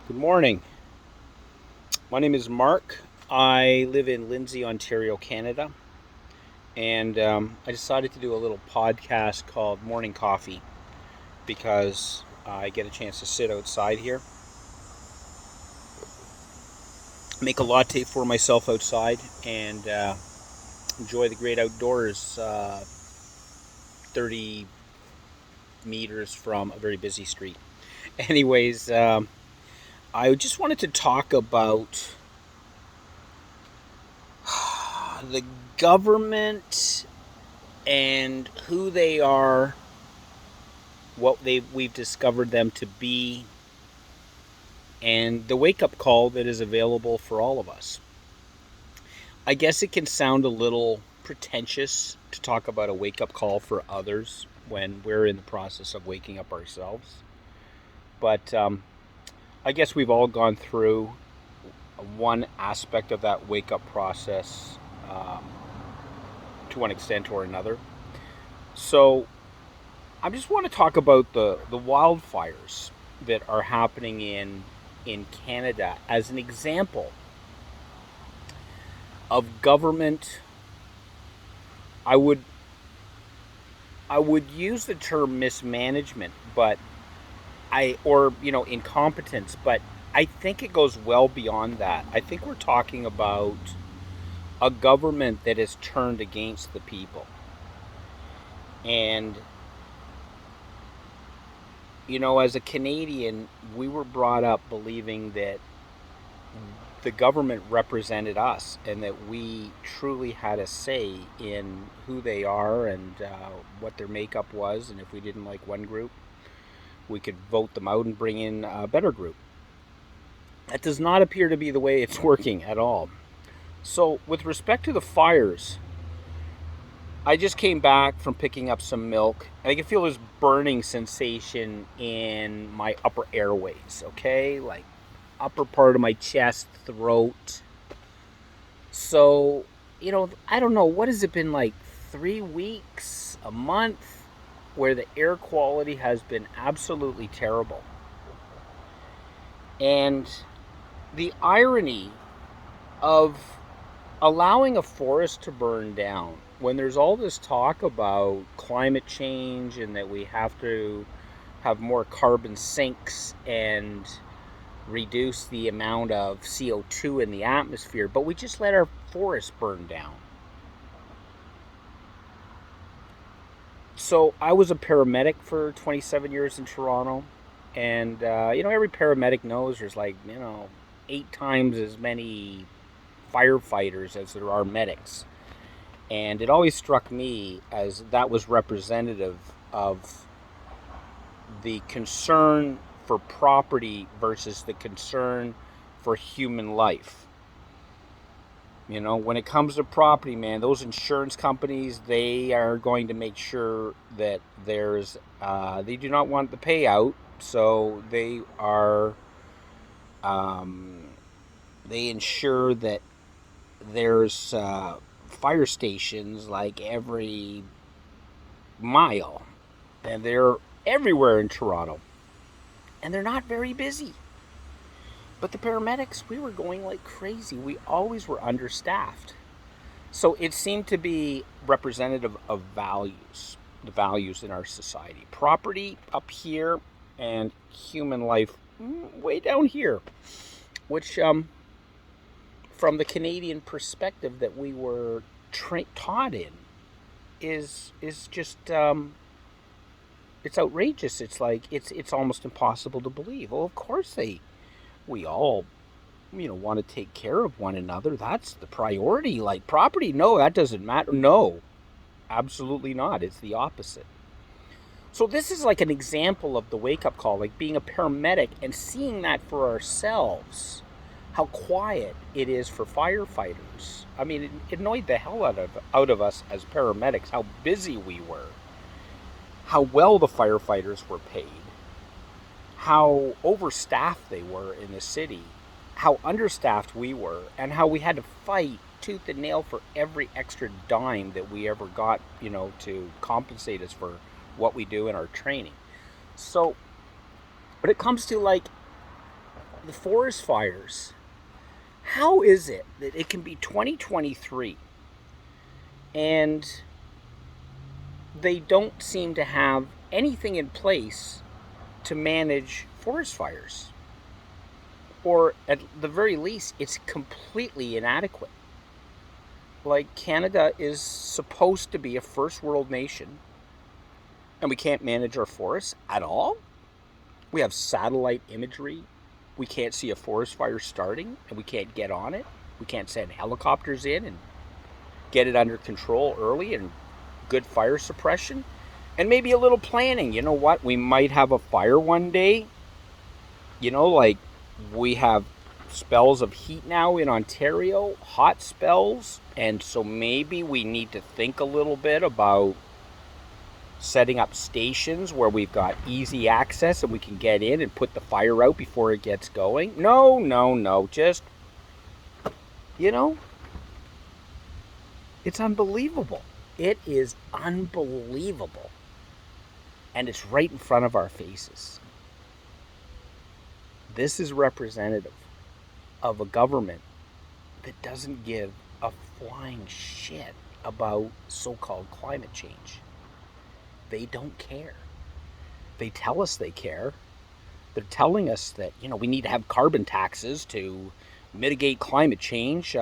Good morning. My name is Marc. I live in Lindsay, Ontario, Canada. And I decided to do a little podcast called Morning Coffee because I get a chance to sit outside here, make a latte for myself outside, and enjoy the great outdoors 30 meters from a very busy street. Anyways, I just wanted to talk about the government and who they are, we've discovered them to be, and the wake-up call that is available for all of us. I guess it can sound a little pretentious to talk about a wake-up call for others when we're in the process of waking up ourselves, but I guess we've all gone through one aspect of that wake-up process to one extent or another. So I just want to talk about the wildfires that are happening in Canada as an example of government. I would use the term mismanagement, but incompetence, but I think it goes well beyond that. I think we're talking about a government that is turned against the people. And as a Canadian, we were brought up believing that the government represented us and that we truly had a say in who they are and what their makeup was. And if we didn't like one group, we could vote them out and bring in a better group. That does not appear to be the way it's working at all. So, with respect to the fires, I just came back from picking up some milk, and I can feel this burning sensation in my upper airways, okay? Like upper part of my chest, throat. So, I don't know, what has it been like 3 weeks, a month, where the air quality has been absolutely terrible. And the irony of allowing a forest to burn down when there's all this talk about climate change and that we have to have more carbon sinks and reduce the amount of CO2 in the atmosphere, but we just let our forests burn down. So I was a paramedic for 27 years in Toronto, and every paramedic knows there's 8 times as many firefighters as there are medics. And it always struck me as that was representative of the concern for property versus the concern for human life. When it comes to property, man, those insurance companies, they are going to make sure that they do not want the payout, so they are, they ensure that there's fire stations like every mile, and they're everywhere in Toronto, and they're not very busy. But the paramedics, we were going like crazy. We always were understaffed. So it seemed to be representative of values, the values in our society. Property up here and human life way down here, which from the Canadian perspective that we were taught in is just it's outrageous. It's like it's almost impossible to believe. Well, of course we all want to take care of one another. That's the priority. Like property, no, that doesn't matter. No, absolutely not. It's the opposite. So this is like an example of the wake-up call, like being a paramedic and seeing that for ourselves, how quiet it is for firefighters. I mean, it annoyed the hell out of us as paramedics, how busy we were, how well the firefighters were paid, how overstaffed they were in the city, how understaffed we were, and how we had to fight tooth and nail for every extra dime that we ever got, to compensate us for what we do in our training. So when it comes to the forest fires, how is it that it can be 2023 and they don't seem to have anything in place to manage forest fires? Or at the very least, it's completely inadequate. Like, Canada is supposed to be a first world nation, and we can't manage our forests at all? We have satellite imagery. We can't see a forest fire starting, and we can't get on it. We can't send helicopters in and get it under control early and good fire suppression. And maybe a little planning. You know what? We might have a fire one day. Like we have spells of heat now in Ontario, hot spells. And so maybe we need to think a little bit about setting up stations where we've got easy access and we can get in and put the fire out before it gets going. No. Just, it's unbelievable. It is unbelievable. And it's right in front of our faces. This is representative of a government that doesn't give a flying shit about so-called climate change. They don't care. They tell us they care. They're telling us that, we need to have carbon taxes to mitigate climate change.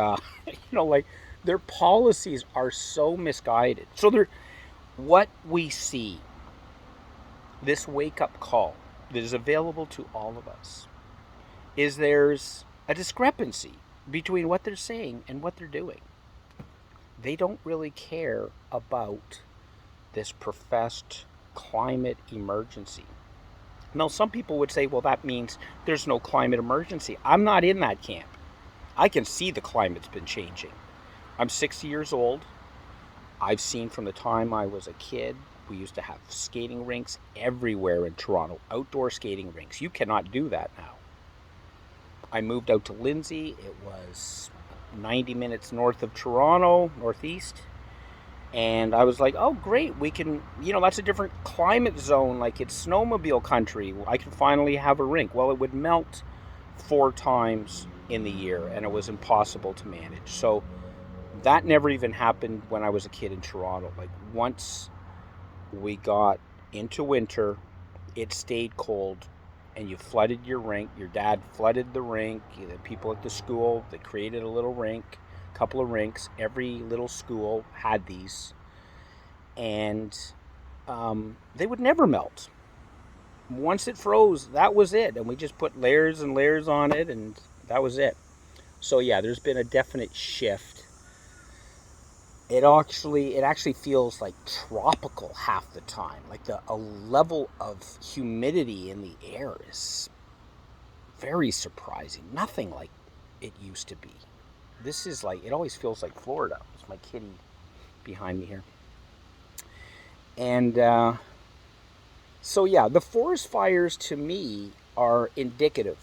Their policies are so misguided. So what we see, this wake-up call that is available to all of us, is there's a discrepancy between what they're saying and what they're doing. They don't really care about this professed climate emergency. Now, some people would say, well, that means there's no climate emergency. I'm not in that camp. I can see the climate's been changing. I'm 60 years old. I've seen from the time I was a kid, we used to have skating rinks everywhere in Toronto, outdoor skating rinks. You cannot do that now. I moved out to Lindsay. It was 90 minutes north of Toronto, northeast. And I was like, oh, great, we can, that's a different climate zone. Like, it's snowmobile country. I can finally have a rink. Well, it would melt 4 times in the year, and it was impossible to manage. So that never even happened when I was a kid in Toronto. Like, once we got into winter, it stayed cold, and you flooded your rink. Your dad flooded the rink. The people at the school, they created a little rink. Couple of rinks. Every little school had these, and they would never melt. Once it froze, that was it, and we just put layers and layers on it, and that was it. So yeah, there's been a definite shift. It actually feels like tropical half the time. Like a level of humidity in the air is very surprising. Nothing like it used to be. This is like, it always feels like Florida. It's my kitty behind me here. And so yeah, the forest fires to me are indicative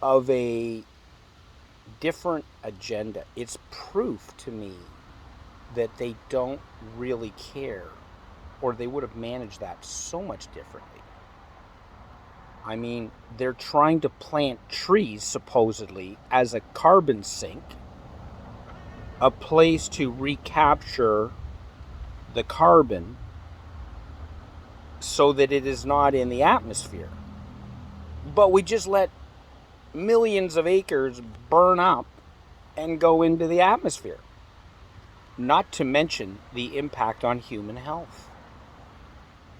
of a different agenda. It's proof to me that they don't really care, or they would have managed that so much differently. I mean, they're trying to plant trees, supposedly, as a carbon sink, a place to recapture the carbon so that it is not in the atmosphere. But we just let millions of acres burn up and go into the atmosphere. Not to mention the impact on human health.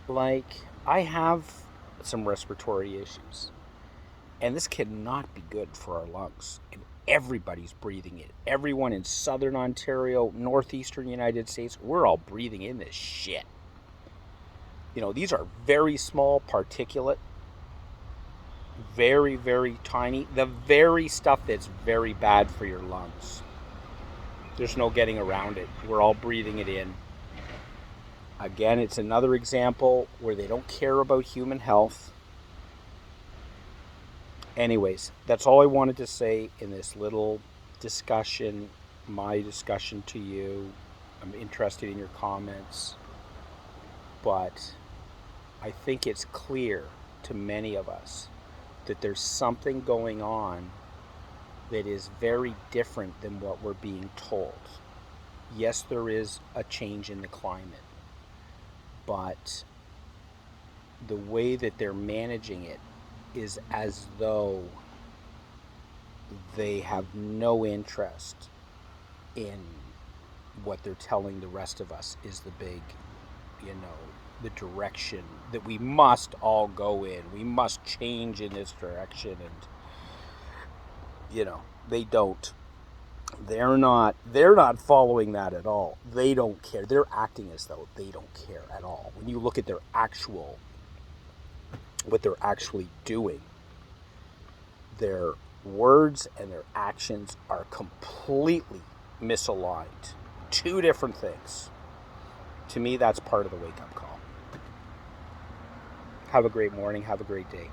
Like, I have some respiratory issues, and this cannot be good for our lungs, and everybody's breathing it. Everyone in southern Ontario, northeastern United States, we're all breathing in this shit. These are very small particulate, very, very tiny, the very stuff that's very bad for your lungs. There's no getting around it. We're all breathing it in. Again, it's another example where they don't care about human health. Anyways, that's all I wanted to say in this little discussion, my discussion to you. I'm interested in your comments. But I think it's clear to many of us that there's something going on that is very different than what we're being told. Yes, there is a change in the climate, but the way that they're managing it is as though they have no interest in what they're telling the rest of us is the big, the direction that we must all go in. We must change in this direction. And, they don't. They're not following that at all. They don't care. They're acting as though they don't care at all. When you look at what they're actually doing, their words and their actions are completely misaligned. Two different things. To me, that's part of the wake-up call. Have a great morning. Have a great day.